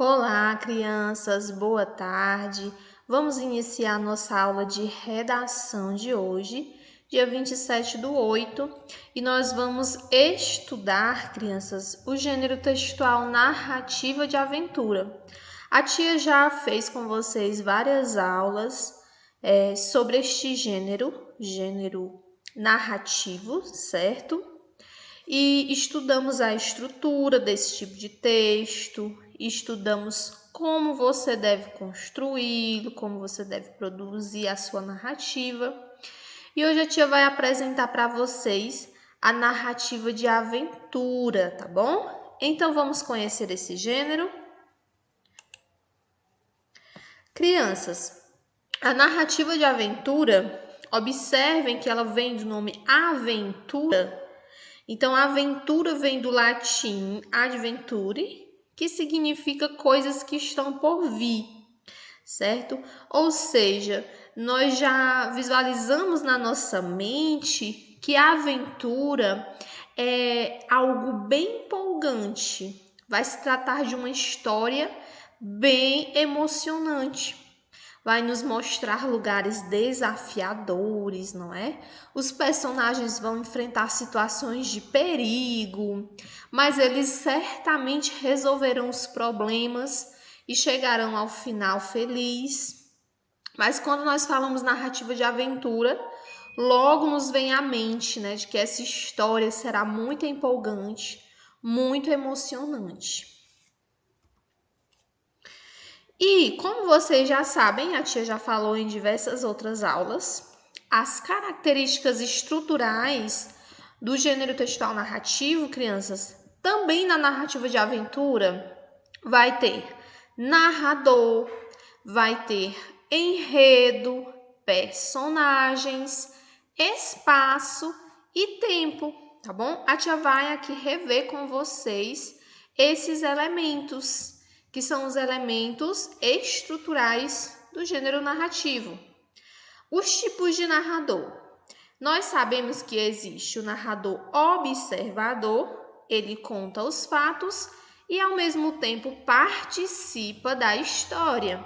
Olá, crianças, boa tarde. Vamos iniciar nossa aula de redação de hoje, dia 27/8, e nós vamos estudar, crianças, o gênero textual narrativa de aventura. A tia já fez com vocês várias aulas sobre este gênero narrativo, certo? E estudamos a estrutura desse tipo de texto, estudamos como você deve construí-lo, como você deve produzir a sua narrativa. E hoje a tia vai apresentar para vocês a narrativa de aventura, tá bom? Então vamos conhecer esse gênero. Crianças, a narrativa de aventura, observem que ela vem do nome aventura. Então, aventura vem do latim adventure, que significa coisas que estão por vir, certo? Ou seja, nós já visualizamos na nossa mente que a aventura é algo bem empolgante. Vai se tratar de uma história bem emocionante. Vai nos mostrar lugares desafiadores, não é? Os personagens vão enfrentar situações de perigo, mas eles certamente resolverão os problemas e chegarão ao final feliz. Mas quando nós falamos narrativa de aventura, logo nos vem à mente, né, de que essa história será muito empolgante, muito emocionante. E, como vocês já sabem, a tia já falou em diversas outras aulas, as características estruturais do gênero textual narrativo, crianças, também na narrativa de aventura, vai ter narrador, vai ter enredo, personagens, espaço e tempo, tá bom? A tia vai aqui rever com vocês esses elementos, que são os elementos estruturais do gênero narrativo. Os tipos de narrador. Nós sabemos que existe o narrador observador, ele conta os fatos e ao mesmo tempo participa da história,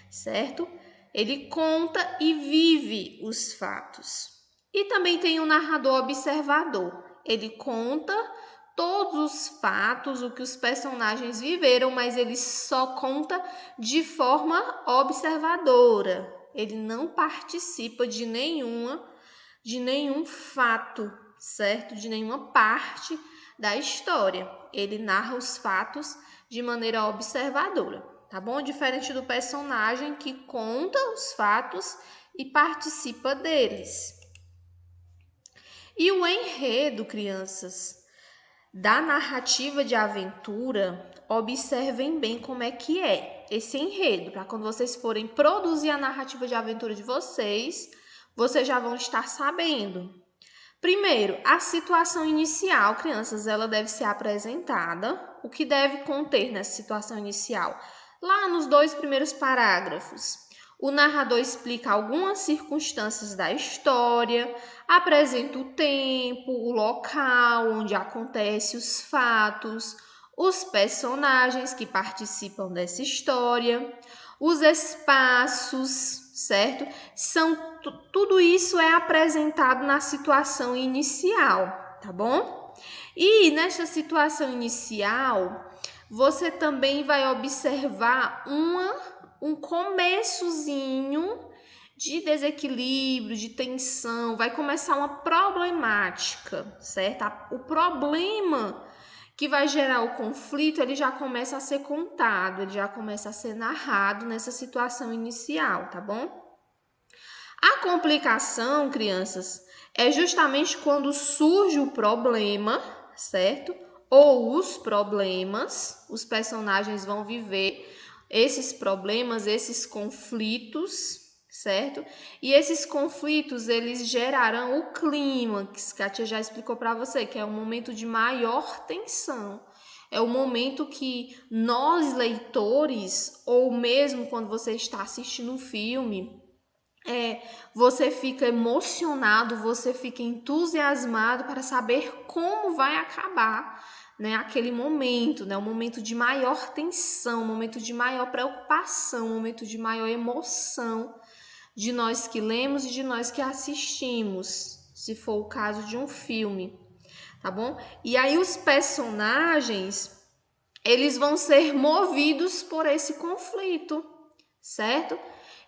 certo? Ele conta e vive os fatos. E também tem o narrador observador, ele conta todos os fatos, o que os personagens viveram, mas ele só conta de forma observadora. Ele não participa de nenhum fato, certo? De nenhuma parte da história. Ele narra os fatos de maneira observadora, tá bom? Diferente do personagem que conta os fatos e participa deles. E o enredo, crianças, da narrativa de aventura, observem bem como é que é esse enredo, para quando vocês forem produzir a narrativa de aventura de vocês, vocês já vão estar sabendo. Primeiro, a situação inicial, crianças, ela deve ser apresentada. O que deve conter nessa situação inicial? Lá nos 2 primeiros parágrafos, o narrador explica algumas circunstâncias da história, apresenta o tempo, o local onde acontecem os fatos, os personagens que participam dessa história, os espaços, certo? Tudo isso é apresentado na situação inicial, tá bom? E nesta situação inicial, você também vai observar um começozinho de desequilíbrio, de tensão, vai começar uma problemática, certo? O problema que vai gerar o conflito, ele já começa a ser contado, ele já começa a ser narrado nessa situação inicial, tá bom? A complicação, crianças, é justamente quando surge o problema, certo? Ou os problemas, os personagens vão viver esses problemas, esses conflitos, certo? E esses conflitos, eles gerarão o clímax, que a tia já explicou para você, que é um momento de maior tensão. É o momento que nós, leitores, ou mesmo quando você está assistindo um filme, você fica emocionado, você fica entusiasmado para saber como vai acabar né, aquele momento, né, um momento de maior tensão, um momento de maior preocupação, um momento de maior emoção de nós que lemos e de nós que assistimos, se for o caso de um filme, tá bom? E aí os personagens, eles vão ser movidos por esse conflito, certo?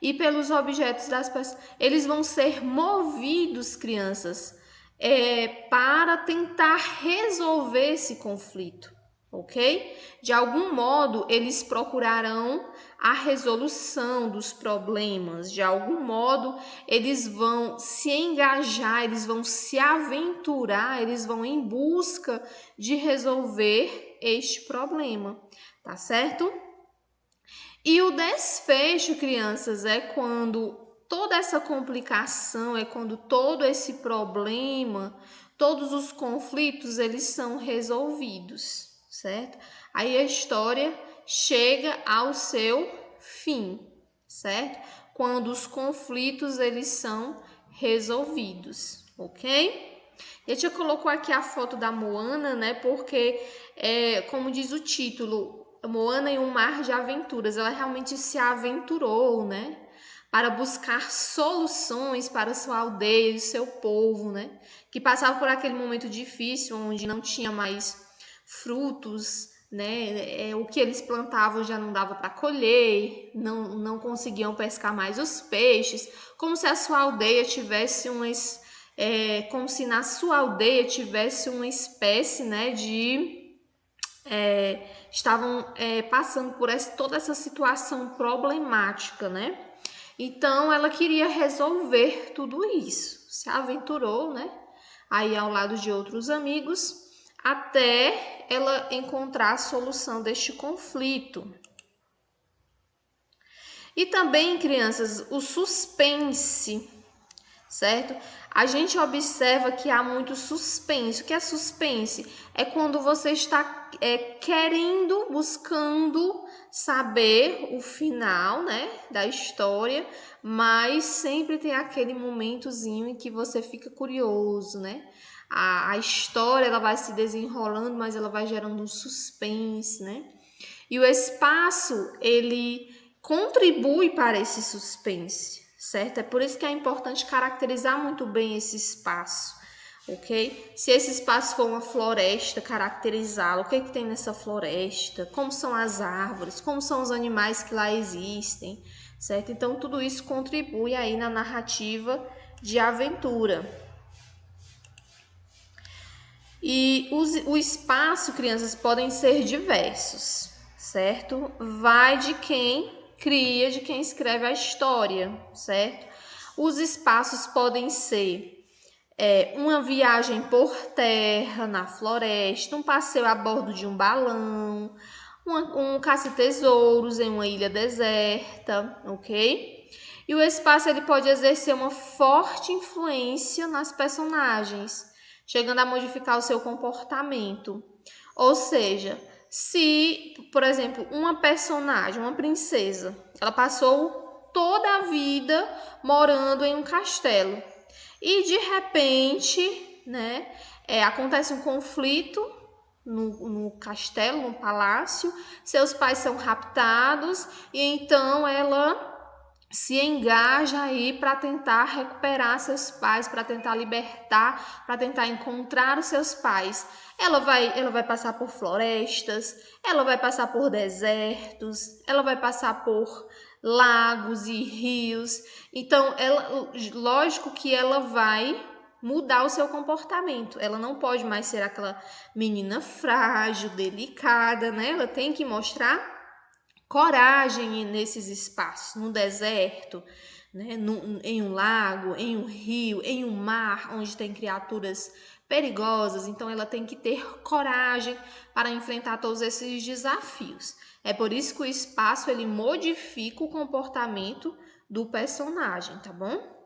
E pelos objetos das pessoas, eles vão ser movidos, crianças, para tentar resolver esse conflito, ok? De algum modo, eles procurarão a resolução dos problemas, de algum modo, eles vão se engajar, eles vão se aventurar, eles vão em busca de resolver este problema, tá certo? E o desfecho, crianças, é quando toda essa complicação, é quando todo esse problema, todos os conflitos, eles são resolvidos, certo? Aí a história chega ao seu fim, certo? Quando os conflitos, eles são resolvidos, ok? E a tia colocou aqui a foto da Moana, né? Porque, como diz o título, Moana em um mar de aventuras, ela realmente se aventurou, né? Para buscar soluções para sua aldeia e seu povo, né? Que passava por aquele momento difícil, onde não tinha mais frutos, né? O que eles plantavam já não dava para colher, não conseguiam pescar mais os peixes, como se a sua aldeia tivesse como se na sua aldeia tivesse uma espécie, né, estavam passando por toda essa situação problemática, né? Então, ela queria resolver tudo isso. Se aventurou, né? Aí ao lado de outros amigos, até ela encontrar a solução deste conflito. E também, crianças, o suspense, certo? A gente observa que há muito suspense. O que é suspense? É quando você está querendo, buscando saber o final, né, da história, mas sempre tem aquele momentozinho em que você fica curioso, né? A história, ela vai se desenrolando, mas ela vai gerando um suspense, né? E o espaço, ele contribui para esse suspense, certo? É por isso que é importante caracterizar muito bem esse espaço, ok? Se esse espaço for uma floresta, caracterizá-lo. O que tem nessa floresta? Como são as árvores? Como são os animais que lá existem, certo? Então, tudo isso contribui aí na narrativa de aventura. E o espaço, crianças, podem ser diversos, certo? Vai de quem cria, de quem escreve a história, certo? Os espaços podem ser uma viagem por terra, na floresta, um passeio a bordo de um balão, um caça-tesouros em uma ilha deserta, ok? E o espaço ele pode exercer uma forte influência nas personagens, chegando a modificar o seu comportamento. Ou seja, se, por exemplo, uma personagem, uma princesa, ela passou toda a vida morando em um castelo e de repente, né, acontece um conflito no castelo, no palácio, seus pais são raptados e então ela se engaja aí para tentar recuperar seus pais, para tentar libertar, para tentar encontrar os seus pais. Ela vai passar por florestas, ela vai passar por desertos, ela vai passar por lagos e rios. Então, lógico que ela vai mudar o seu comportamento. Ela não pode mais ser aquela menina frágil, delicada, né? Ela tem que mostrar coragem nesses espaços, no deserto, né? Em um lago, em um rio, em um mar, onde tem criaturas perigosas. Então, ela tem que ter coragem para enfrentar todos esses desafios. É por isso que o espaço ele modifica o comportamento do personagem, tá bom?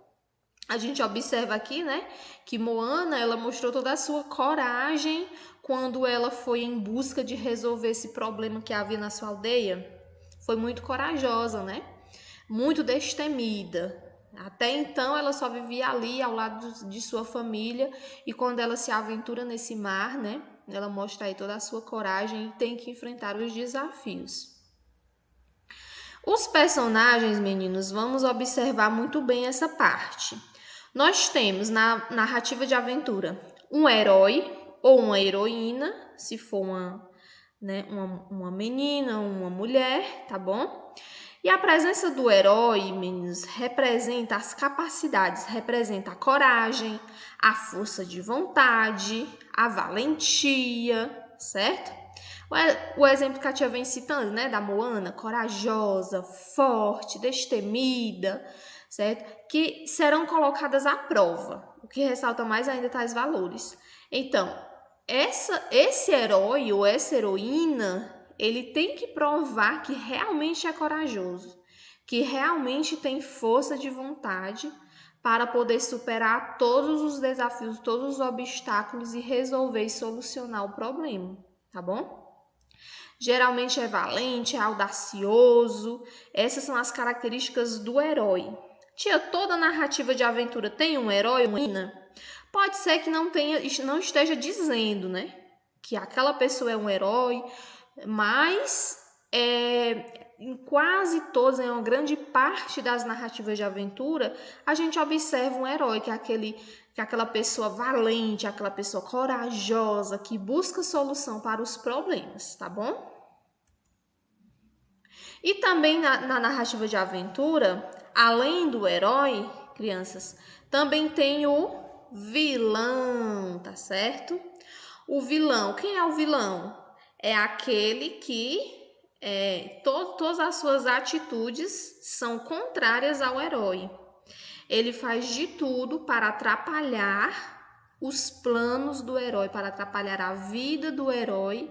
A gente observa aqui, né, que Moana, ela mostrou toda a sua coragem quando ela foi em busca de resolver esse problema que havia na sua aldeia. Foi muito corajosa, né? Muito destemida. Até então ela só vivia ali ao lado de sua família e quando ela se aventura nesse mar, né? Ela mostra aí toda a sua coragem e tem que enfrentar os desafios. Os personagens, meninos, vamos observar muito bem essa parte. Nós temos na narrativa de aventura um herói ou uma heroína, se for uma menina, uma mulher, tá bom? E a presença do herói, meninos, representa as capacidades, representa a coragem, a força de vontade, a valentia, certo? O exemplo que a tia vem citando, né, da Moana, corajosa, forte, destemida, certo? Que serão colocadas à prova, o que ressalta mais ainda tais valores. Então, esse herói ou essa heroína, ele tem que provar que realmente é corajoso, que realmente tem força de vontade para poder superar todos os desafios, todos os obstáculos e resolver e solucionar o problema, tá bom? Geralmente é valente, é audacioso. Essas são as características do herói. Tia, toda narrativa de aventura tem um herói, uma heroína? Pode ser que não esteja dizendo, né, que aquela pessoa é um herói, mas em quase todas, em uma grande parte das narrativas de aventura, a gente observa um herói, que é aquela pessoa valente, aquela pessoa corajosa, que busca solução para os problemas, tá bom? E também na narrativa de aventura, além do herói, crianças, também tem o vilão, tá certo? O vilão, quem é o vilão? É aquele que todas as suas atitudes são contrárias ao herói. Ele faz de tudo para atrapalhar os planos do herói, para atrapalhar a vida do herói,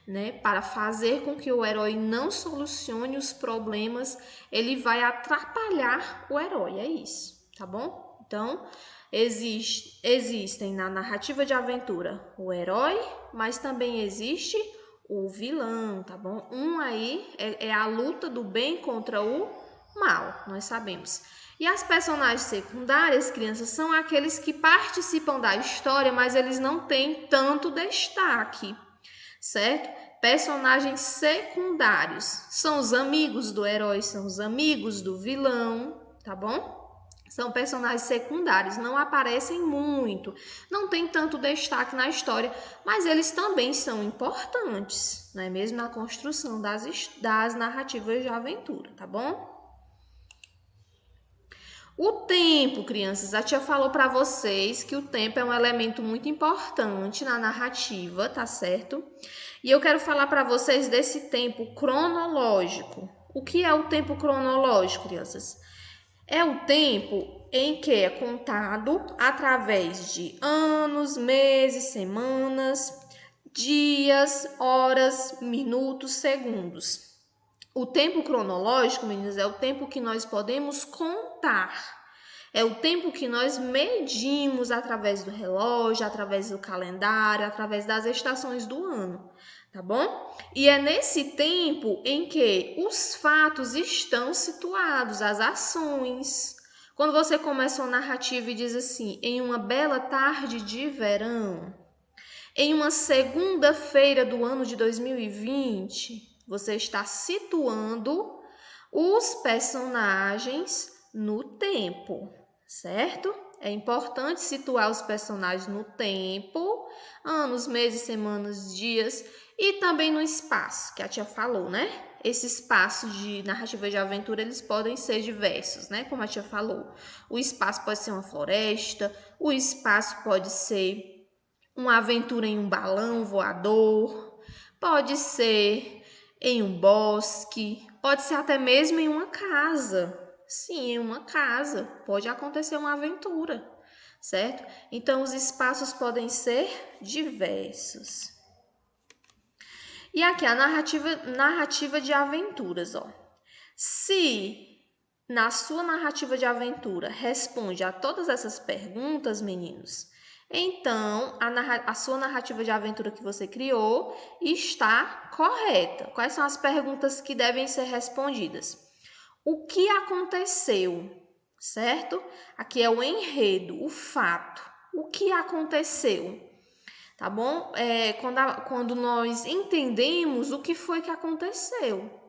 né? Para fazer com que o herói não solucione os problemas, ele vai atrapalhar o herói, é isso, tá bom? Então, existem na narrativa de aventura o herói, mas também existe o vilão, tá bom? Aí é a luta do bem contra o mal, nós sabemos. E as personagens secundárias, crianças, são aqueles que participam da história, mas eles não têm tanto destaque, certo? Personagens secundários são os amigos do herói, são os amigos do vilão, tá bom? São personagens secundários, não aparecem muito, não tem tanto destaque na história, mas eles também são importantes, não é mesmo? Na construção das narrativas de aventura, tá bom? O tempo, crianças, a tia falou para vocês que o tempo é um elemento muito importante na narrativa, tá certo? E eu quero falar para vocês desse tempo cronológico. O que é o tempo cronológico, crianças? É o tempo em que é contado através de anos, meses, semanas, dias, horas, minutos, segundos. O tempo cronológico, meninas, é o tempo que nós podemos contar. É o tempo que nós medimos através do relógio, através do calendário, através das estações do ano, tá bom? E é nesse tempo em que os fatos estão situados, as ações. Quando você começa uma narrativa e diz assim, em uma bela tarde de verão, em uma segunda-feira do ano de 2020, você está situando os personagens no tempo, certo? É importante situar os personagens no tempo, anos, meses, semanas, dias e também no espaço, que a tia falou, né? Esse espaço de narrativa de aventura, eles podem ser diversos, né? Como a tia falou. O espaço pode ser uma floresta, o espaço pode ser uma aventura em um balão voador, pode ser em um bosque, pode ser até mesmo em uma casa. Sim, em uma casa pode acontecer uma aventura, certo? Então, os espaços podem ser diversos. E aqui a narrativa de aventuras, ó. Se na sua narrativa de aventura responde a todas essas perguntas, meninos, então a sua narrativa de aventura que você criou está correta. Quais são as perguntas que devem ser respondidas? O que aconteceu, certo? Aqui é o enredo, o fato. O que aconteceu? tá bom? Quando nós entendemos o que foi que aconteceu.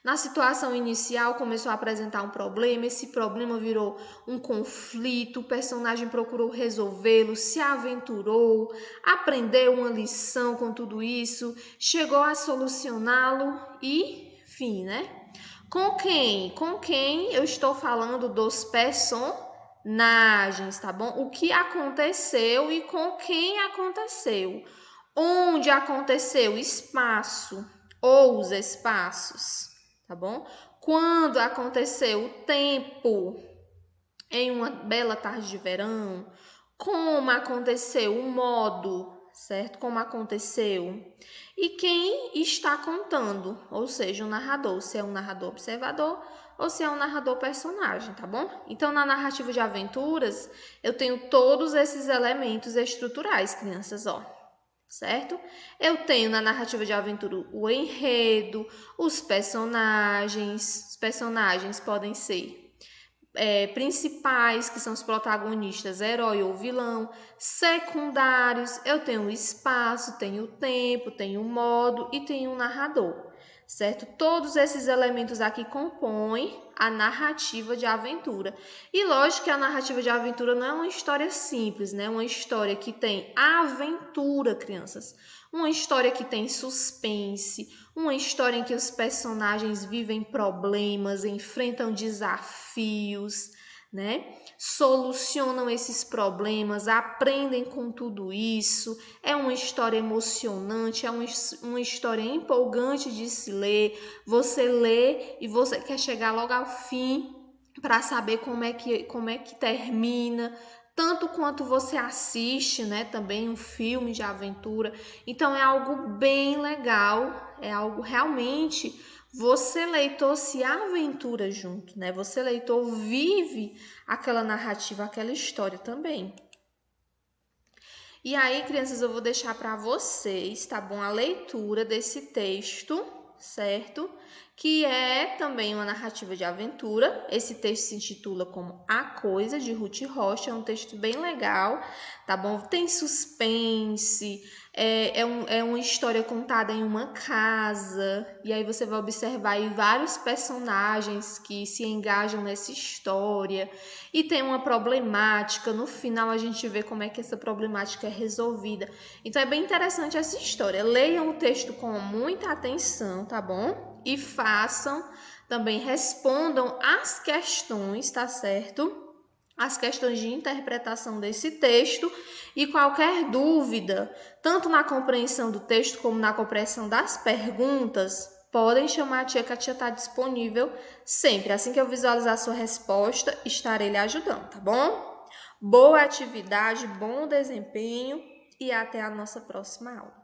Na situação inicial, começou a apresentar um problema, esse problema virou um conflito, o personagem procurou resolvê-lo, se aventurou, aprendeu uma lição com tudo isso, chegou a solucioná-lo e, fim, né? Com quem? Com quem eu estou falando dos personagens, tá bom? O que aconteceu e com quem aconteceu. Onde aconteceu? Espaço ou os espaços. Tá bom? Quando aconteceu o tempo, em uma bela tarde de verão, como aconteceu o modo, certo? Como aconteceu. E quem está contando, ou seja, o narrador, se é um narrador observador ou se é um narrador personagem, tá bom? Então, na narrativa de aventuras, eu tenho todos esses elementos estruturais, crianças, ó. Certo? Eu tenho na narrativa de aventura o enredo, os personagens. Os personagens podem ser principais, que são os protagonistas, herói ou vilão. Secundários, eu tenho o espaço, tenho o tempo, tenho o modo e tenho o narrador. Certo? Todos esses elementos aqui compõem a narrativa de aventura. E lógico que a narrativa de aventura não é uma história simples, né? Uma história que tem aventura, crianças. Uma história que tem suspense, uma história em que os personagens vivem problemas, enfrentam desafios, né? Solucionam esses problemas, aprendem com tudo isso. É uma história emocionante, é uma história empolgante de se ler. Você lê e você quer chegar logo ao fim para saber como é que termina, tanto quanto você assiste, né, também um filme de aventura. Então é algo bem legal, é algo realmente você, leitor, se aventura junto, né? Você, leitor, vive aquela narrativa, aquela história também. E aí, crianças, eu vou deixar para vocês, tá bom? A leitura desse texto, certo? Que é também uma narrativa de aventura. Esse texto se intitula como A Coisa, de Ruth Rocha. É um texto bem legal, tá bom? Tem suspense, é uma história contada em uma casa. E aí você vai observar aí vários personagens que se engajam nessa história. E tem uma problemática. No final a gente vê como é que essa problemática é resolvida. Então é bem interessante essa história. Leiam o texto com muita atenção, tá bom? E façam, também respondam as questões, tá certo? As questões de interpretação desse texto e qualquer dúvida, tanto na compreensão do texto como na compreensão das perguntas, podem chamar a tia, que a tia está disponível sempre. Assim que eu visualizar a sua resposta, estarei lhe ajudando, tá bom? Boa atividade, bom desempenho e até a nossa próxima aula.